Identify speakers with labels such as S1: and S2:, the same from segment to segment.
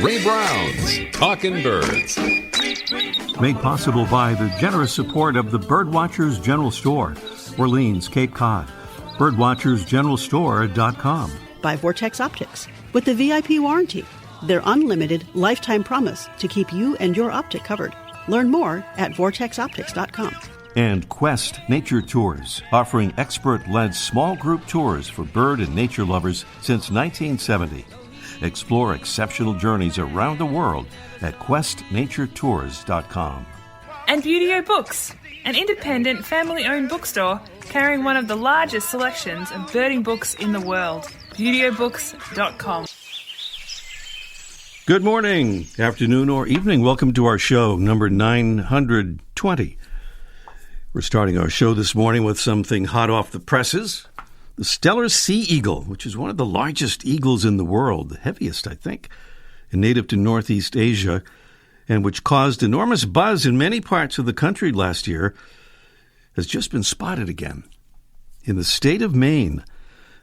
S1: Ray Brown's Talkin' Birds.
S2: Made possible by the generous support of the Birdwatchers General Store, Orleans, Cape Cod. Birdwatchersgeneralstore.com.
S3: By Vortex Optics, with the VIP warranty, their unlimited lifetime promise to keep you and your optic covered. Learn more at vortexoptics.com.
S2: And Quest Nature Tours, offering expert-led small group tours for bird and nature lovers since 1970. Explore exceptional journeys around the world at questnaturetours.com.
S4: And Beautyo Books, an independent, family-owned bookstore carrying one of the largest selections of birding books in the world. BeautyOBooks.com.
S2: Good morning, afternoon, or evening. Welcome to our show, number 920. We're starting our show this morning with something hot off the presses. The Steller sea eagle, which is one of the largest eagles in the world, the heaviest, I think, and native to Northeast Asia, and which caused enormous buzz in many parts of the country last year, has just been spotted again. In the state of Maine,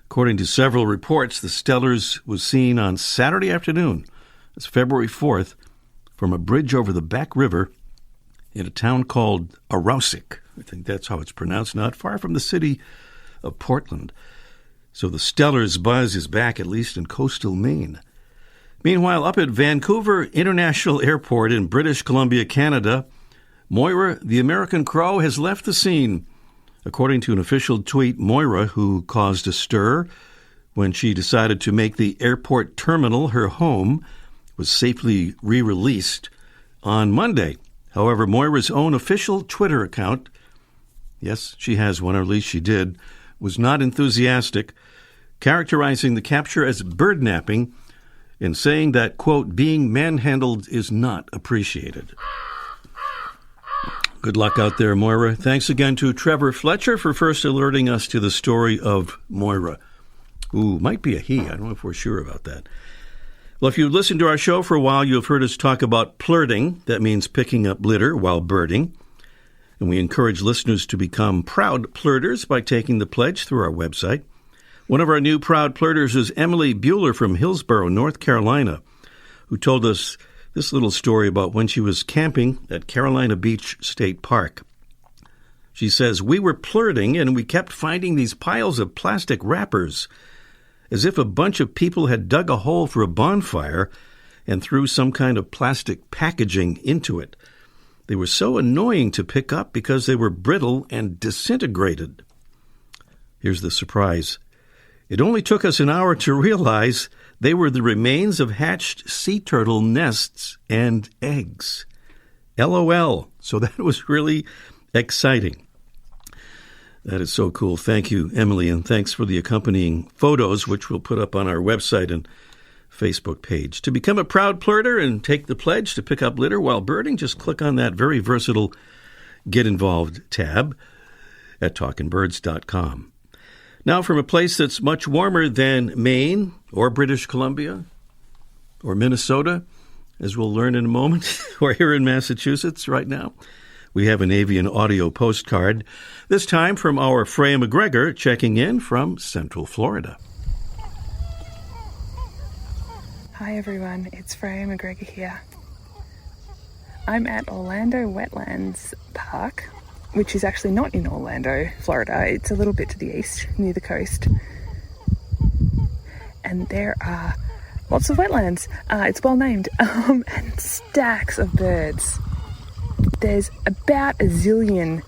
S2: according to several reports, the Stellers was seen on Saturday afternoon, it's February 4th, from a bridge over the Back River in a town called Arousic. I think that's how it's pronounced, not far from the city of Portland. So the Stellers buzz is back, at least in coastal Maine. Meanwhile, up at Vancouver International Airport in British Columbia, Canada, Moira, the American crow, has left the scene. According to an official tweet, Moira, who caused a stir when she decided to make the airport terminal her home, was safely re-released on Monday. However, Moira's own official Twitter account, yes, she has one, or at least she did, was not enthusiastic, characterizing the capture as birdnapping and saying that, quote, being manhandled is not appreciated. Good luck out there, Moira. Thanks again to Trevor Fletcher for first alerting us to the story of Moira. Ooh, might be a he. I don't know if we're sure about that. Well, if you've listened to our show for a while, you've heard us talk about plurting. That means picking up litter while birding. And we encourage listeners to become proud plurters by taking the pledge through our website. One of our new proud plurters is Emily Bueller from Hillsborough, North Carolina, who told us this little story about when she was camping at Carolina Beach State Park. She says, we were plurting and we kept finding these piles of plastic wrappers, as if a bunch of people had dug a hole for a bonfire and threw some kind of plastic packaging into it. They were so annoying to pick up because they were brittle and disintegrated. Here's the surprise. It only took us an hour to realize they were the remains of hatched sea turtle nests and eggs. LOL. So that was really exciting. That is so cool. Thank you, Emily, and thanks for the accompanying photos, which we'll put up on our website and Facebook page. To become a proud plurter and take the pledge to pick up litter while birding, just click on that very versatile Get Involved tab at talkinbirds.com. Now, from a place that's much warmer than Maine or British Columbia or Minnesota, as we'll learn in a moment, or here in Massachusetts right now, we have an Avian Audio Postcard, this time from our Freya McGregor, checking in from Central Florida.
S5: Hi everyone, it's Freya McGregor here. I'm at Orlando Wetlands Park, which is actually not in Orlando, Florida. It's a little bit to the east, near the coast. And there are lots of wetlands. It's well named. And stacks of birds. There's about a zillion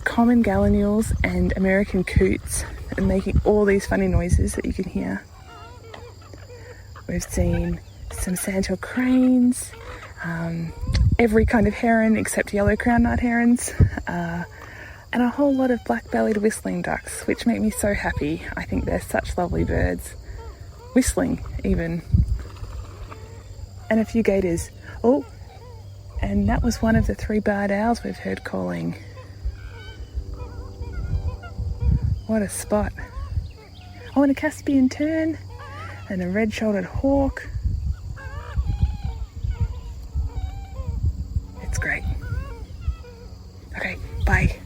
S5: common gallinules and American coots, and making all these funny noises that you can hear. We've seen some sandhill cranes, every kind of heron except yellow crown-eyed herons, and a whole lot of black-bellied whistling ducks, which make me so happy. I think they're such lovely birds. Whistling, even. And a few gators. Oh, and that was one of the 3 barred owls we've heard calling. What a spot. Oh, and a Caspian tern. And a red-shouldered hawk. It's great. Okay, bye.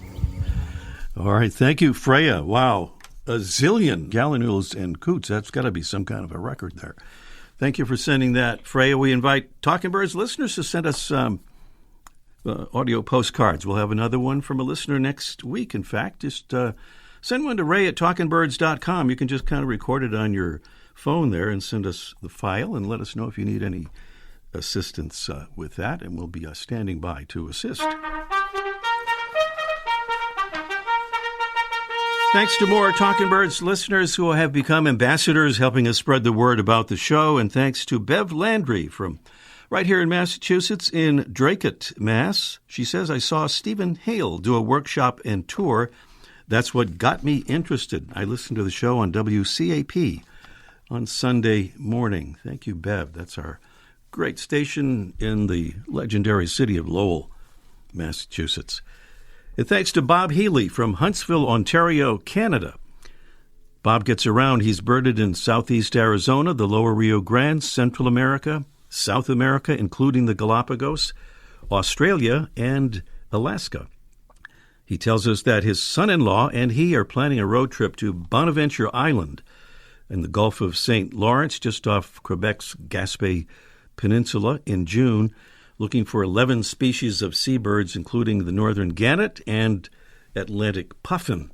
S2: All right, thank you, Freya. Wow, a zillion gallinules and coots. That's got to be some kind of a record there. Thank you for sending that, Freya. We invite Talking Birds listeners to send us audio postcards. We'll have another one from a listener next week, in fact. Just send one to ray@talkingbirds.com. You can just kind of record it on your phone there and send us the file and let us know if you need any assistance with that, and we'll be standing by to assist. Thanks to more Talking Birds listeners who have become ambassadors helping us spread the word about the show, and thanks to Bev Landry from right here in Massachusetts in Dracut, Mass. She says, I saw Stephen Hale do a workshop and tour. That's what got me interested. I listened to the show on WCAP on Sunday morning. Thank you, Bev. That's our great station in the legendary city of Lowell, Massachusetts. And thanks to Bob Healy from Huntsville, Ontario, Canada. Bob gets around. He's birded in southeast Arizona, the lower Rio Grande, Central America, South America, including the Galapagos, Australia, and Alaska. He tells us that his son-in-law and he are planning a road trip to Bonaventure Island in the Gulf of St. Lawrence, just off Quebec's Gaspé Peninsula, in June, looking for 11 species of seabirds, including the northern gannet and Atlantic puffin.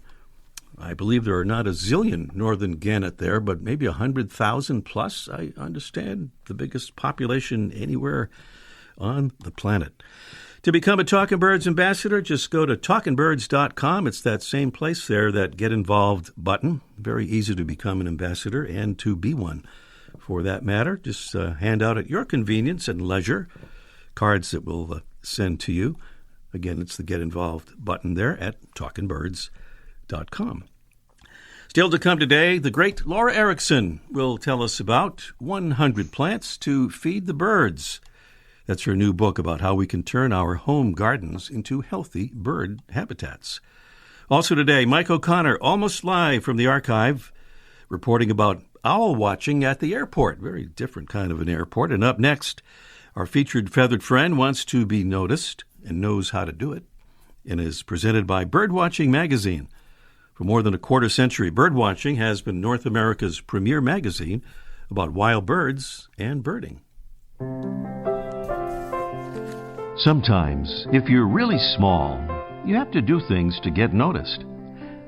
S2: I believe there are not a zillion northern gannet there, but maybe 100,000 plus, I understand, the biggest population anywhere on the planet. To become a Talking Birds ambassador, just go to talkingbirds.com. It's that same place there, that Get Involved button. Very easy to become an ambassador and to be one, for that matter. Just hand out at your convenience and leisure cards that we'll send to you. Again, it's the Get Involved button there at talkingbirds.com. Still to come today, the great Laura Erickson will tell us about 100 plants to feed the birds. That's her new book about how we can turn our home gardens into healthy bird habitats. Also today, Mike O'Connor, almost live from the archive, reporting about owl watching at the airport. Very different kind of an airport. And up next, our featured feathered friend wants to be noticed and knows how to do it, and is presented by Birdwatching Magazine. For more than a quarter century, Birdwatching has been North America's premier magazine about wild birds and birding.
S6: Sometimes, if you're really small, you have to do things to get noticed.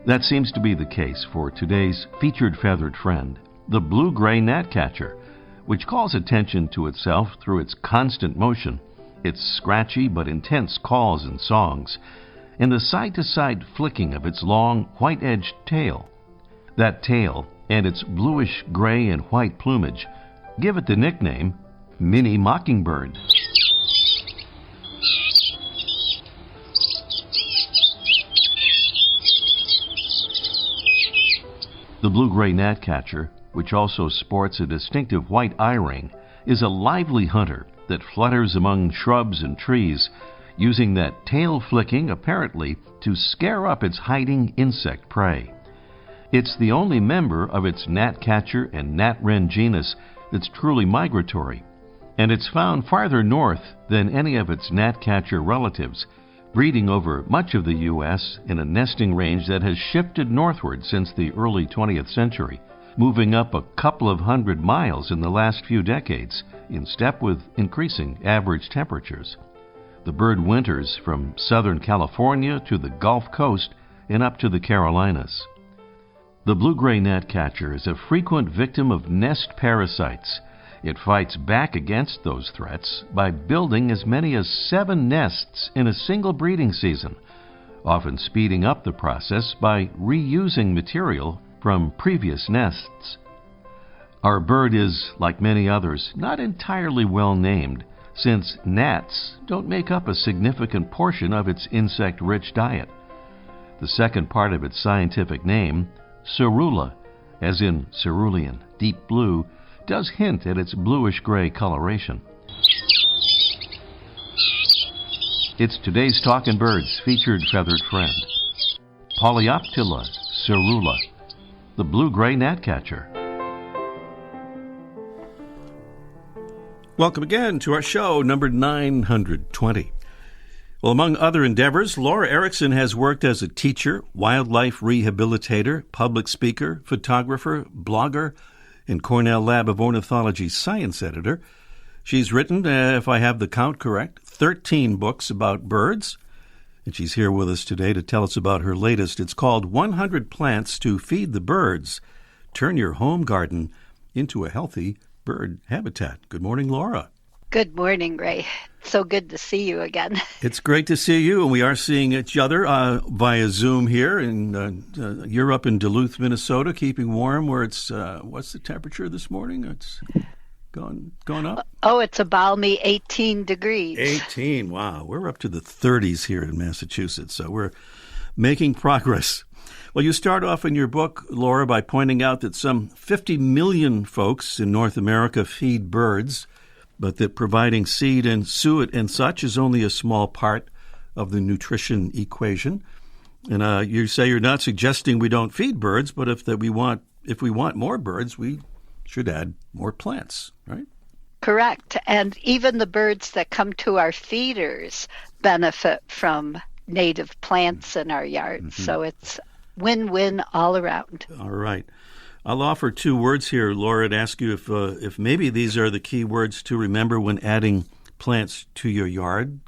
S6: That seems to be the case for today's featured feathered friend, the blue-gray gnatcatcher, which calls attention to itself through its constant motion, its scratchy but intense calls and songs, and the side-to-side flicking of its long, white-edged tail. That tail and its bluish-gray and white plumage give it the nickname Mini Mockingbird. The blue-gray gnatcatcher, which also sports a distinctive white eye ring, is a lively hunter that flutters among shrubs and trees, using that tail flicking apparently to scare up its hiding insect prey. It's the only member of its gnatcatcher and gnatwren genus that's truly migratory, and it's found farther north than any of its gnatcatcher relatives, breeding over much of the U.S. in a nesting range that has shifted northward since the early 20th century, moving up a couple of 100 miles in the last few decades, in step with increasing average temperatures. The bird winters from southern California to the Gulf Coast and up to the Carolinas. The blue-gray gnatcatcher is a frequent victim of nest parasites. It fights back against those threats by building as many as 7 nests in a single breeding season, often speeding up the process by reusing material from previous nests. Our bird is, like many others, not entirely well named, since gnats don't make up a significant portion of its insect-rich diet. The second part of its scientific name, cerula, as in cerulean, deep blue, does hint at its bluish-gray coloration. It's today's Talkin' Birds featured feathered friend, Polyoptila cerula, the blue-gray gnatcatcher.
S2: Welcome again to our show, number 920. Well, among other endeavors, Laura Erickson has worked as a teacher, wildlife rehabilitator, public speaker, photographer, blogger, and Cornell Lab of Ornithology science editor. She's written, if I have the count correct, 13 books about birds, and she's here with us today to tell us about her latest. It's called 100 Plants to Feed the Birds. Turn your home garden into a healthy bird habitat. Good morning, Laura.
S7: Good morning, Ray. So good to see you again.
S2: It's great to see you, and we are seeing each other via Zoom here. And you're up in Duluth, Minnesota, keeping warm. Where it's what's the temperature this morning? It's gone up.
S7: Oh, it's a balmy 18 degrees.
S2: 18. Wow, we're up to the 30s here in Massachusetts, so we're making progress. Well, you start off in your book, Laura, by pointing out that some 50 million folks in North America feed birds, but that providing seed and suet and such is only a small part of the nutrition equation. And you say you're not suggesting we don't feed birds, but if we want more birds, we should add more plants, right?
S7: Correct. And even the birds that come to our feeders benefit from native plants in our yards. Mm-hmm. So it's win-win all around.
S2: All right. I'll offer two words here, Laura, and ask you if maybe these are the key words to remember when adding plants to your yard.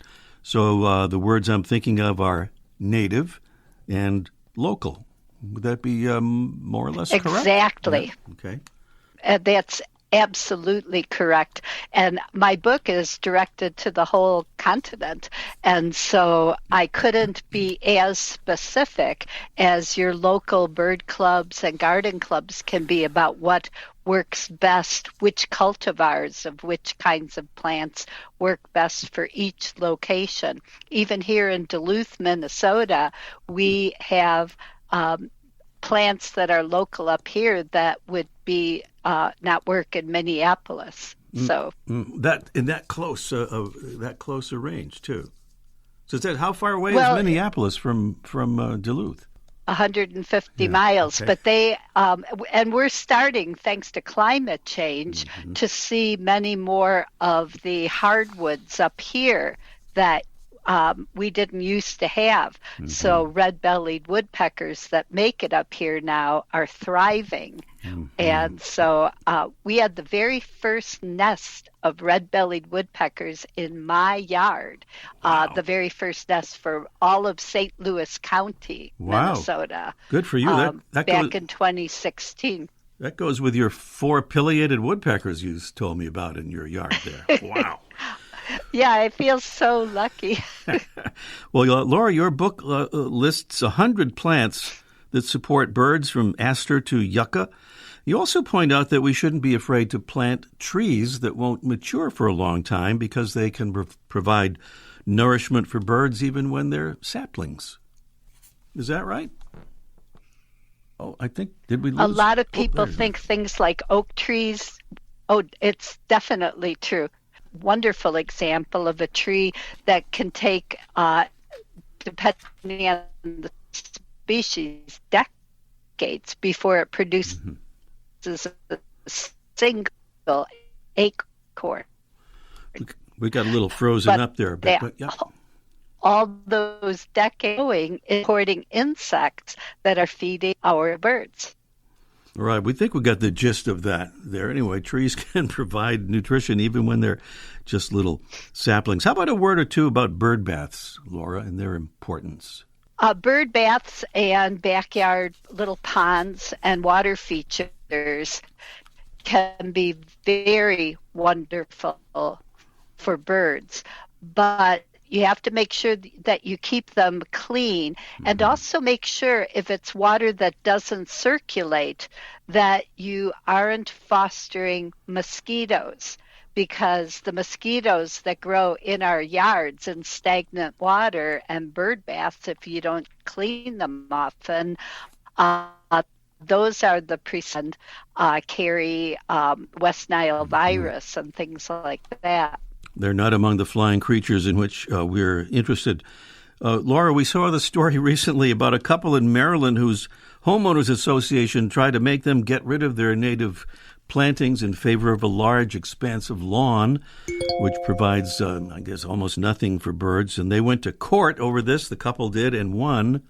S2: So the words I'm thinking of are native and local. Would that be more or less correct?
S7: Exactly.
S2: Yeah. Okay.
S7: That's absolutely correct. And my book is directed to the whole continent. And so I couldn't be as specific as your local bird clubs and garden clubs can be about what works best, which cultivars of which kinds of plants work best for each location. Even here in Duluth, Minnesota, we have plants that are local up here that would be not work in Minneapolis. So
S2: that close a range too. So is that how far away is Minneapolis from Duluth?
S7: 150 miles. Okay. But they and we're starting, thanks to climate change, to see many more of the hardwoods up here that we didn't used to have. Mm-hmm. So red-bellied woodpeckers that make it up here now are thriving. Mm-hmm. And so we had the very first nest of red-bellied woodpeckers in my yard, the very first nest for all of St. Louis County, Minnesota.
S2: Good for you. That
S7: back in 2016.
S2: That goes with your 4 pileated woodpeckers you told me about in your yard there. Wow.
S7: Yeah, I feel so lucky.
S2: Well, Laura, your book lists 100 plants that support birds from aster to yucca. You also point out that we shouldn't be afraid to plant trees that won't mature for a long time because they can provide nourishment for birds even when they're saplings. Is that right? Oh, I think, did we lose?
S7: A lot of people think things like oak trees. Oh, it's definitely true. Wonderful example of a tree that can take, depending on the species, decades before it produces a single acorn.
S2: We got a little frozen up there. But yeah.
S7: All those decades going, importing insects that are feeding our birds.
S2: Right. We think we got the gist of that there. Anyway, trees can provide nutrition even when they're just little saplings. How about a word or two about bird baths, Laura, and their importance?
S7: Bird baths and backyard little ponds and water features can be very wonderful for birds, but you have to make sure that you keep them clean, and also make sure if it's water that doesn't circulate that you aren't fostering mosquitoes, because the mosquitoes that grow in our yards in stagnant water and bird baths, if you don't clean them often, those are the carry West Nile virus and things like that.
S2: They're not among the flying creatures in which we're interested. Laura, we saw the story recently about a couple in Maryland whose homeowners association tried to make them get rid of their native plantings in favor of a large, expansive lawn, which provides, I guess, almost nothing for birds. And they went to court over this, the couple did, and won.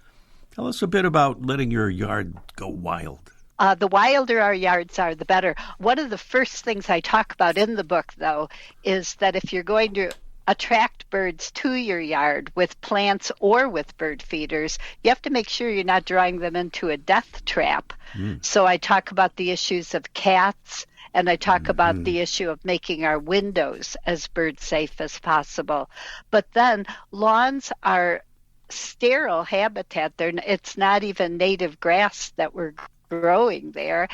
S2: Tell us a bit about letting your yard go wild.
S7: The wilder our yards are, the better. One of the first things I talk about in the book, though, is that if you're going to attract birds to your yard with plants or with bird feeders, you have to make sure you're not drawing them into a death trap. So I talk about the issues of cats, and I talk about the issue of making our windows as bird safe as possible. But then lawns are sterile habitat. It's not even native grass that we're growing there,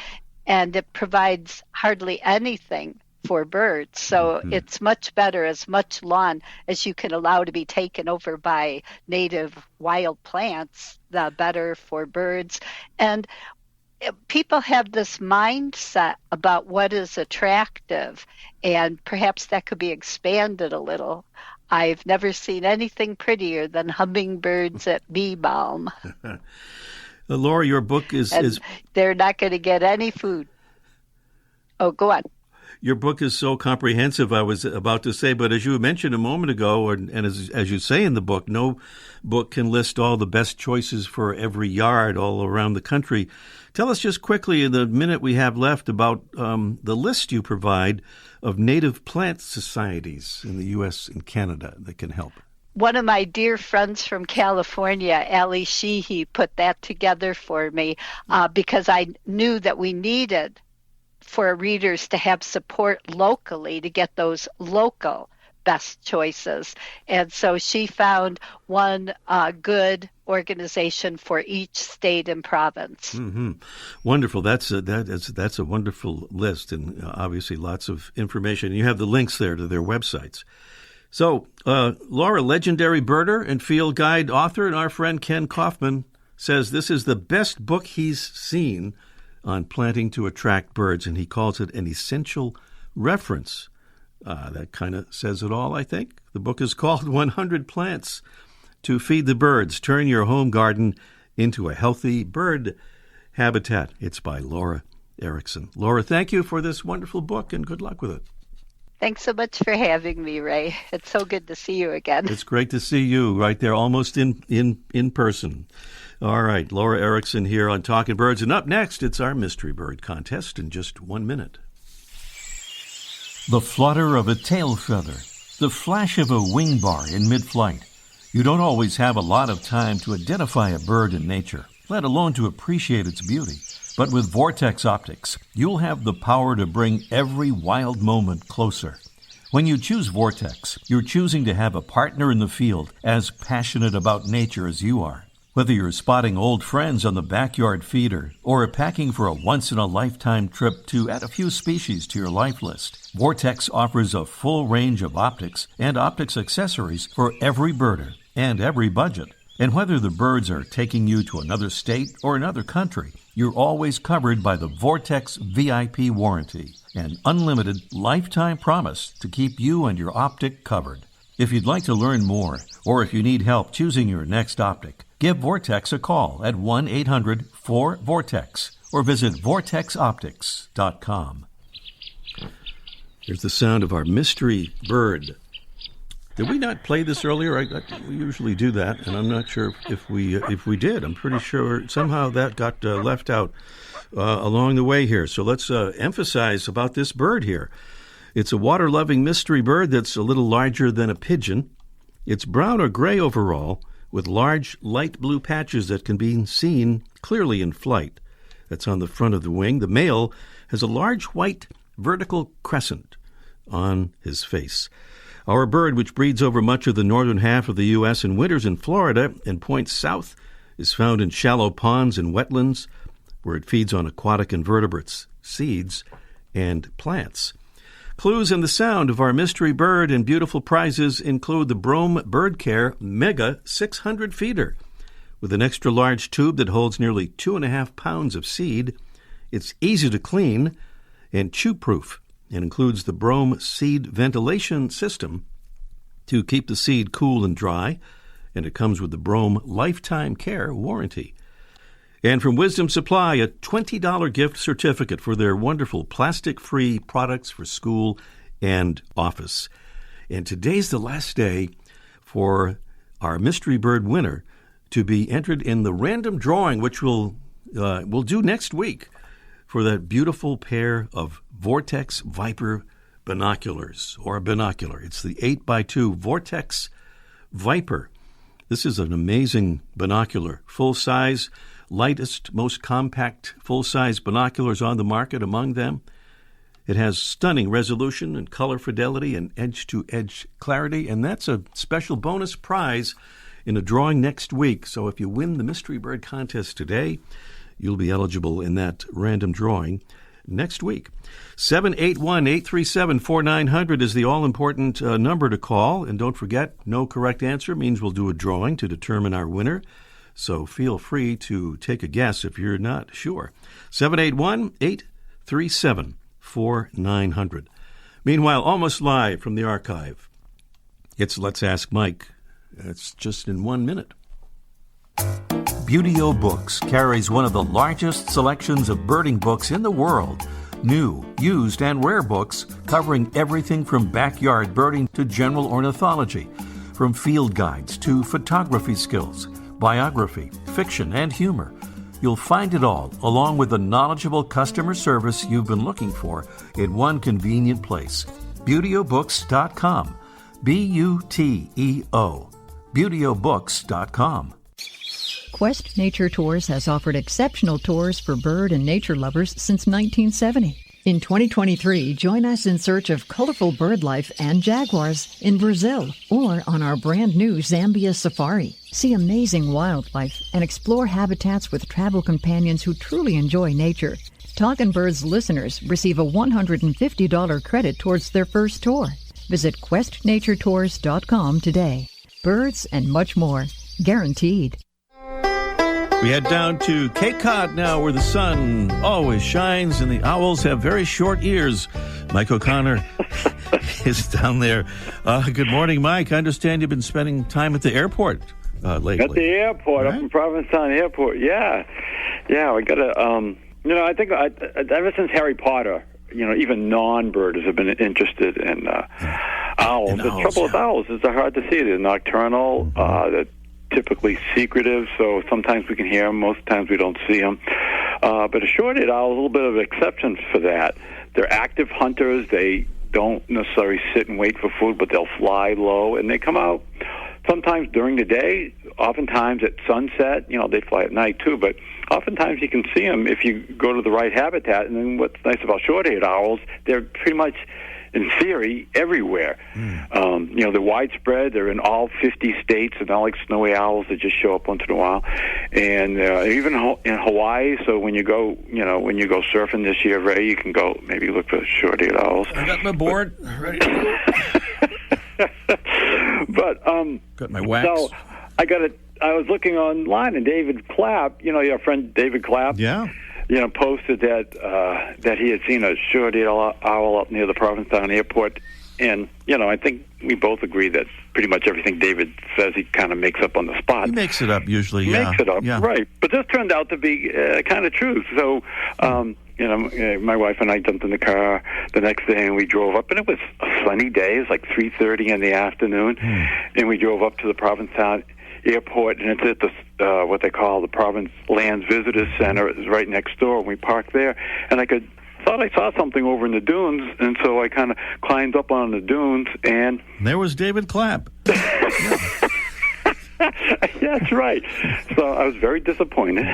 S7: and it provides hardly anything for birds. So it's much better, as much lawn as you can allow to be taken over by native wild plants, the better for birds. And people have this mindset about what is attractive, and perhaps that could be expanded a little. I've never seen anything prettier than hummingbirds at bee balm.
S2: Laura, your book is
S7: they're not going to get any food. Oh, go on.
S2: Your book is so comprehensive, I was about to say, but as you mentioned a moment ago, and as you say in the book, no book can list all the best choices for every yard all around the country. Tell us just quickly, in the minute we have left, about the list you provide of native plant societies in the U.S. and Canada that can help.
S7: One of my dear friends from California, Allie Sheehy, put that together for me because I knew that we needed for readers to have support locally to get those local best choices. And so she found one good organization for each state and province.
S2: Mm-hmm. Wonderful. That's a wonderful list, and obviously lots of information. You have the links there to their websites. So, Laura, legendary birder and field guide author, and our friend Ken Kaufman says this is the best book he's seen on planting to attract birds, and he calls it an essential reference. That kind of says it all, I think. The book is called 100 Plants to Feed the Birds. Turn your home garden into a healthy bird habitat. It's by Laura Erickson. Laura, thank you for this wonderful book, and good luck with it.
S7: Thanks so much for having me, Ray. It's so good to see you again.
S2: It's great to see you right there, almost in person. All right, Laura Erickson here on Talking Birds. And up next, it's our Mystery Bird Contest in just 1 minute. The flutter of a tail feather, the flash of a wing bar in mid-flight. You don't always have a lot of time to identify a bird in nature, let alone to appreciate its beauty. But with Vortex Optics, you'll have the power to bring every wild moment closer. When you choose Vortex, you're choosing to have a partner in the field as passionate about nature as you are. Whether you're spotting old friends on the backyard feeder or packing for a once-in-a-lifetime trip to add a few species to your life list, Vortex offers a full range of optics and optics accessories for every birder and every budget. And whether the birds are taking you to another state or another country, you're always covered by the Vortex VIP warranty, an unlimited lifetime promise to keep you and your optic covered. If you'd like to learn more, or if you need help choosing your next optic, give Vortex a call at 1-800-4VORTEX or visit vortexoptics.com. Here's the sound of our mystery bird. Did we not play this earlier? We usually do that, and I'm not sure if we did. I'm pretty sure somehow that got left out along the way here. So let's emphasize about this bird here. It's a water-loving mystery bird that's a little larger than a pigeon. It's brown or gray overall, with large light blue patches that can be seen clearly in flight. That's on the front of the wing. The male has a large white vertical crescent on his face. Our bird, which breeds over much of the northern half of the U.S. and winters in Florida and points south, is found in shallow ponds and wetlands, where it feeds on aquatic invertebrates, seeds, and plants. Clues in the sound of our mystery bird and beautiful prizes include the Brome Bird Care Mega 600 feeder. With an extra large tube that holds nearly 2.5 pounds of seed, it's easy to clean and chew-proof. It includes the Brome seed ventilation system to keep the seed cool and dry, and it comes with the Brome Lifetime Care warranty. And from Wisdom Supply, a $20 gift certificate for their wonderful plastic-free products for school and office. And today's the last day for our mystery bird winner to be entered in the random drawing, which we'll do next week. for that beautiful pair of Vortex Viper binoculars, or a binocular. It's the 8x2 Vortex Viper. This is an amazing binocular, full-size, lightest, most compact full-size binoculars on the market among them. It has stunning resolution and color fidelity and edge-to-edge clarity, and that's a special bonus prize in a drawing next week. So if you win the Mystery Bird Contest today, you'll be eligible in that random drawing next week. 781-837-4900 is the all-important number to call. And don't forget, no correct answer means we'll do a drawing to determine our winner. So feel free to take a guess if you're not sure. 781-837-4900. Meanwhile, almost live from the archive, it's Let's Ask Mike. It's just in 1 minute.
S6: Beautyo Books carries one of the largest selections of birding books in the world. New, used, and rare books covering everything from backyard birding to general ornithology, from field guides to photography skills, biography, fiction, and humor. You'll find it all, along with the knowledgeable customer service you've been looking for, in one convenient place. BeautyOBooks.com. B-U-T-E-O. BeautyOBooks.com.
S8: Quest Nature Tours has offered exceptional tours for bird and nature lovers since 1970. In 2023, join us in search of colorful bird life and jaguars in Brazil or on our brand new Zambia safari. See amazing wildlife and explore habitats with travel companions who truly enjoy nature. Talkin' Birds listeners receive a $150 credit towards their first tour. Visit questnaturetours.com today. Birds and much more. Guaranteed.
S2: We head down to Cape Cod now, where the sun always shines and the owls have very short ears. Mike O'Connor is down there. Good morning, Mike. I understand you've been spending time at the airport lately.
S9: At the airport,
S2: right?
S9: Up in Provincetown Airport. Yeah. I got to, I think ever since Harry Potter, even non-birders have been interested in owls. The trouble with owls is they're hard to see. They're nocturnal. They're typically secretive, so sometimes we can hear them, most times we don't see them. But a short-eared owl is a little bit of an exception for that. They're active hunters. They don't necessarily sit and wait for food, but they'll fly low, and they come out sometimes during the day, oftentimes at sunset. They fly at night too, but oftentimes you can see them if you go to the right habitat. And then what's nice about short-eared owls, they're pretty much, in theory, everywhere. They're widespread. They're in all 50 states, and not like snowy owls that just show up once in a while. And even in Hawaii. So when you go surfing this year, Ray, you can go maybe look for short-eared owls.
S2: I got my board ready.
S9: But
S2: got my wax.
S9: So I was looking online, and David Clapp, your friend David Clapp.
S2: Yeah.
S9: Posted that he had seen a short-eared owl up near the Provincetown Airport. And, I think we both agree that pretty much everything David says he kind of makes up on the spot.
S2: He makes it up usually, yeah.
S9: Makes it up,
S2: yeah.
S9: Right. But this turned out to be kind of true. So, my wife and I jumped in the car the next day, and we drove up. And it was a sunny day. It was like 3:30 in the afternoon. And we drove up to the Provincetown Airport, and it's at the what they call the Province Lands Visitors Center. It was right next door, and we parked there. And I thought I saw something over in the dunes, and so I kind of climbed up on the dunes, and
S2: there was David Clapp.
S9: That's right. So I was very disappointed.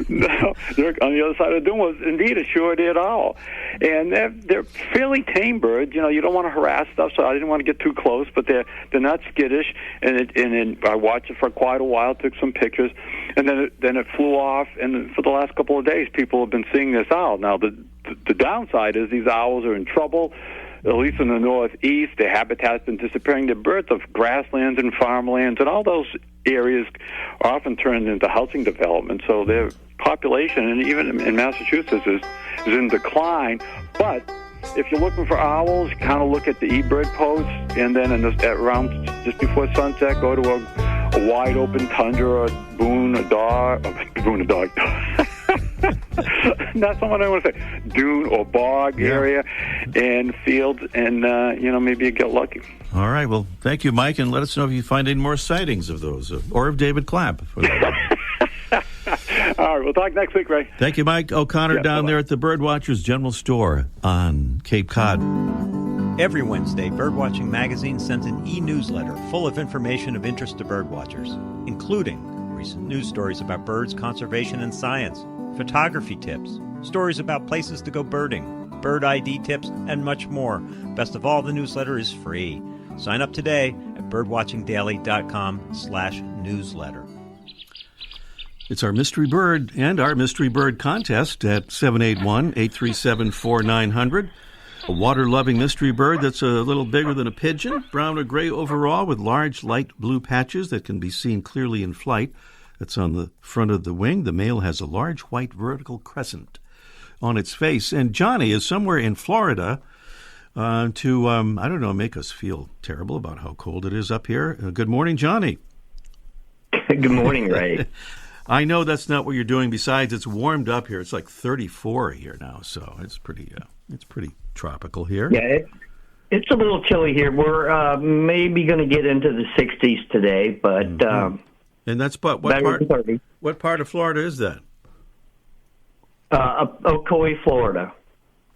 S9: No, on the other side of the dune was indeed a short-eared owl, and they're fairly tame birds. You don't want to harass stuff, so I didn't want to get too close. But they're not skittish, and I watched it for quite a while, took some pictures, and then it flew off. And for the last couple of days, people have been seeing this owl. Now the downside is these owls are in trouble. At least in the northeast, their habitat's been disappearing. Their birth of grasslands and farmlands, and all those areas are often turned into housing development. So their population, and even in Massachusetts, is in decline. But if you're looking for owls, kind of look at the eBird post, and then around just before sunset, go to a wide open tundra, or Boone, a dog. That's what I want to say. Dune or bog area and fields, and maybe you get lucky.
S2: All right. Well, thank you, Mike, and let us know if you find any more sightings of those or of David Clapp.
S9: All right, we'll talk next week, Ray.
S2: Thank you, Mike O'Connor, down there at the Birdwatchers General Store on Cape Cod.
S10: Every Wednesday, Birdwatching Magazine sends an e-newsletter full of information of interest to birdwatchers, including recent news stories about birds, conservation, and science, photography tips, stories about places to go birding, bird ID tips, and much more. Best of all, the newsletter is free. Sign up today at birdwatchingdaily.com/newsletter.
S2: It's our Mystery Bird and our Mystery Bird contest at 781-837-4900. A water-loving mystery bird that's a little bigger than a pigeon, brown or gray overall with large light blue patches that can be seen clearly in flight. That's on the front of the wing. The male has a large white vertical crescent on its face. And Johnny is somewhere in Florida to make us feel terrible about how cold it is up here. Good morning, Johnny.
S11: Good morning, Ray.
S2: I know that's not what you're doing. Besides, it's warmed up here. It's like 34 here now, so it's pretty tropical here.
S11: Yeah, it's a little chilly here. We're maybe going to get into the 60s today, but
S2: and that's what part of Florida is that?
S11: Ocoee, Florida,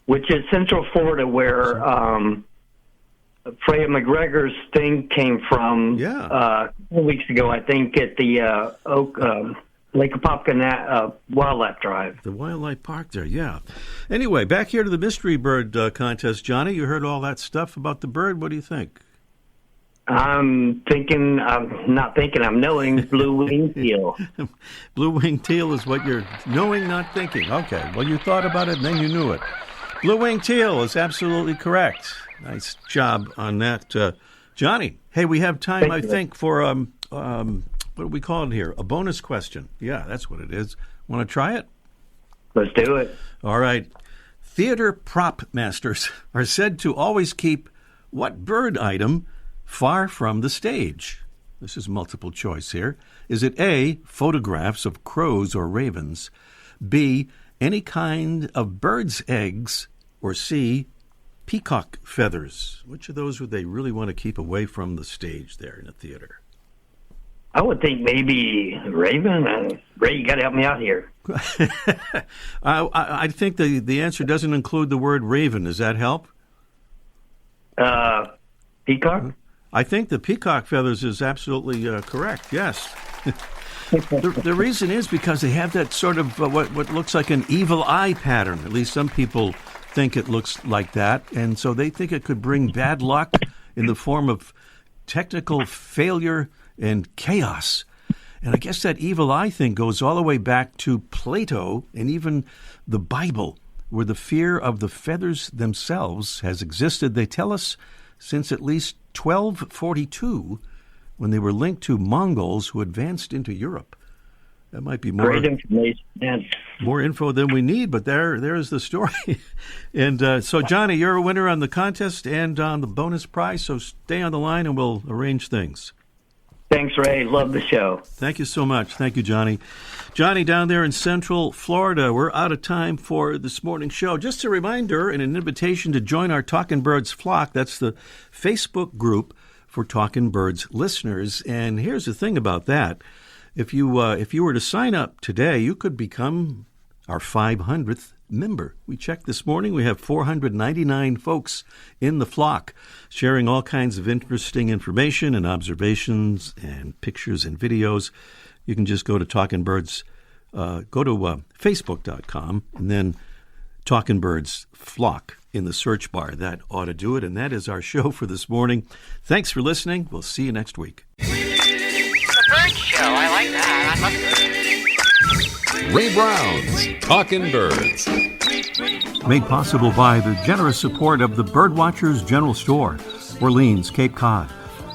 S11: which is Central Florida, where Freya McGregor's thing came from.
S2: Yeah,
S11: a couple weeks ago, I think, at the Lake Apopka Wildlife Drive.
S2: The wildlife park there, yeah. Anyway, back here to the Mystery Bird contest, Johnny. You heard all that stuff about the bird. What do you think?
S11: I'm knowing blue-winged teal.
S2: Blue-winged teal is what you're knowing, not thinking. Okay, well, you thought about it and then you knew it. Blue-winged teal is absolutely correct. Nice job on that, Johnny. Hey, we have time, I think, for what do we call it here? A bonus question. Yeah, that's what it is. Want to try it?
S11: Let's do it.
S2: All right. Theater prop masters are said to always keep what bird item far from the stage? This is multiple choice here. Is it A, photographs of crows or ravens, B, any kind of bird's eggs, or C, peacock feathers? Which of those would they really want to keep away from the stage there in a theater?
S11: I would think maybe raven. Ray, you got to help me out here.
S2: I think the answer doesn't include the word raven. Does that help?
S11: Peacock?
S2: I think the peacock feathers is absolutely correct, yes. The reason is because they have that sort of what looks like an evil eye pattern. At least some people think it looks like that. And so they think it could bring bad luck in the form of technical failure and chaos. And I guess that evil eye thing goes all the way back to Plato and even the Bible, where the fear of the feathers themselves has existed, they tell us, since at least 1242, when they were linked to Mongols who advanced into Europe. That might be more
S11: great information.
S2: More info than we need, but there's the story. And so, Johnny, you're a winner on the contest and on the bonus prize, so stay on the line and we'll arrange things.
S11: Thanks, Ray. Love the show.
S2: Thank you so much. Thank you, Johnny. Johnny, down there in Central Florida, we're out of time for this morning's show. Just a reminder and an invitation to join our Talkin' Birds flock. That's the Facebook group for Talkin' Birds listeners. And here's the thing about that. If you were to sign up today, you could become our 500th member. We checked this morning. We have 499 folks in the flock sharing all kinds of interesting information and observations and pictures and videos. You can just go to Talkin' Birds, go to Facebook.com and then Talkin' Birds flock in the search bar. That ought to do it. And that is our show for this morning. Thanks for listening. We'll see you next week.
S12: Bird show. I like that. I love it.
S1: Ray Brown's Talkin' Birds.
S2: Made possible by the generous support of the Birdwatchers General Store, Orleans, Cape Cod.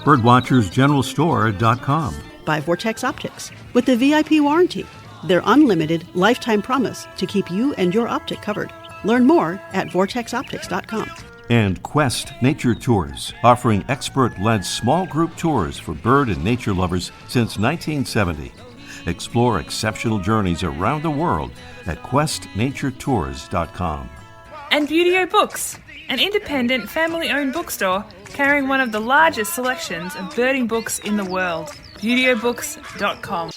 S2: Birdwatchersgeneralstore.com.
S3: By Vortex Optics. With the VIP warranty, their unlimited lifetime promise to keep you and your optic covered. Learn more at vortexoptics.com.
S6: And Quest Nature Tours, offering expert-led small group tours for bird and nature lovers since 1970. Explore exceptional journeys around the world at questnaturetours.com.
S4: And Beautyo Books, an independent family-owned bookstore carrying one of the largest selections of birding books in the world. Beautyobooks.com.